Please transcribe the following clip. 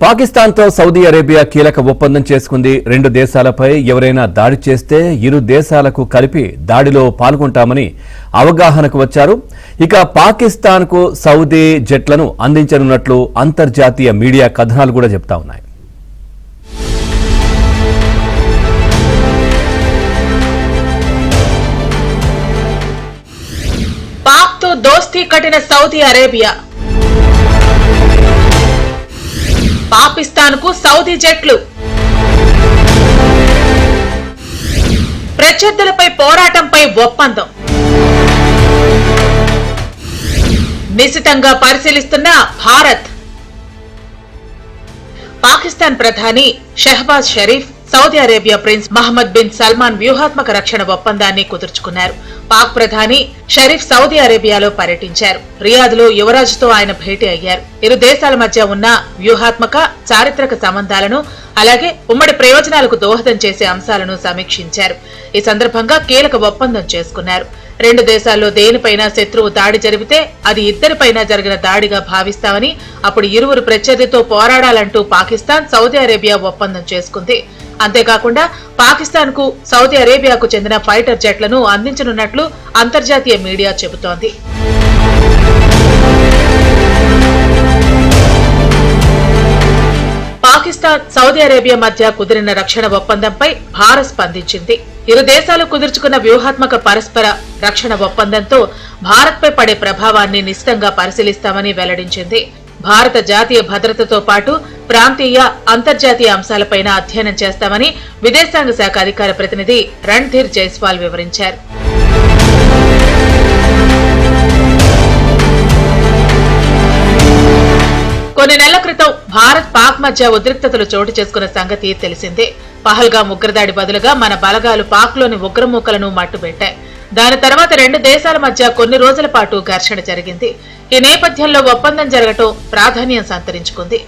పాకిస్తాన్తో Saudi Arabia కీలక ఒప్పందం చేసుకుంది. రెండు దేశాలపై ఎవరైనా దాడి చేస్తే ఇరు దేశాలకు కలిపి దాడిలో పాల్గొంటామని అవగాహనకు వచ్చారు. ఇక పాకిస్తాన్కు సౌదీ జెట్లను అందించనున్నట్లు అంతర్జాతీయ మీడియా కథనాలు కూడా చెప్తా ఉన్నాయి. పాక్తో దోస్తీ కట్టిన సౌదీ అరేబియా, పాకిస్తాన్కు సౌదీ జట్లు, ప్రత్యర్థులపై పోరాటంపై ఒప్పందం, నిశితంగా పరిశీలిస్తున్న భారత్. పాకిస్తాన్ ప్రధాని Shehbaz Sharif Saudi Arabia prince Mohammed bin Salman వ్యూహాత్మక రక్షణ ఒప్పందాన్ని కుదుర్చుకున్నారు. పాక్ ప్రధాని షరీఫ్ సౌదీ అరేబియాలో పర్యటించారు. రియాద్లో యువరాజుతో ఆయన భేటీ అయ్యారు. ఇరు దేశాల మధ్య ఉన్న వ్యూహాత్మక, చారిత్రక సంబంధాలను అలాగే ఉమ్మడి ప్రయోజనాలకు దోహదం చేసే అంశాలను సమీక్షించారు. ఈ సందర్భంగా కీలక ఒప్పందం చేసుకున్నారు. రెండు దేశాల్లో దేనిపైనా శత్రువు దాడి జరిగితే అది ఇద్దరిపైనా జరిగిన దాడిగా భావిస్తామని, అప్పుడు ఇరువురు ప్రత్యర్థితో పోరాడాలంటూ పాకిస్తాన్ సౌదీ అరేబియా ఒప్పందం చేసుకుంది. అంతేకాకుండా పాకిస్తాన్ కు సౌదీ అరేబియాకు చెందిన ఫైటర్ జెట్లను అందించనున్నట్లు అంతర్జాతీయ మీడియా చెబుతోంది. పాకిస్తాన్ సౌదీ అరేబియా మధ్య కుదిరిన రక్షణ ఒప్పందంపై భారత్ స్పందించింది. ఇరు దేశాలు కుదుర్చుకున్న వ్యూహాత్మక పరస్పర రక్షణ ఒప్పందంతో భారత్పై పడే ప్రభావాన్ని నిశితంగా పరిశీలిస్తామని వెల్లడించింది. భారత జాతీయ భద్రతతో పాటు ప్రాంతీయ, అంతర్జాతీయ అంశాలపైన అధ్యయనం చేస్తామని విదేశాంగ శాఖ అధికార ప్రతినిధి రణ్ధీర్ జైస్వాల్ వివరించారు. కొన్ని నెలల క్రితం భారత్ పాక్ మధ్య ఉద్రిక్తతలు చోటు చేసుకున్న సంగతి తెలిసిందే. పహల్గామ్ ఉగ్రదాడి బదులుగా మన బలగాలు పాక్లోని ఉగ్రమూకలను మట్టుబెట్టాయి. దాని తర్వాత రెండు దేశాల మధ్య కొన్ని రోజుల పాటు ఘర్షణ జరిగింది. ఈ నేపథ్యంలో ఒప్పందం జరగటం ప్రాధాన్యం సంతరించుకుంది.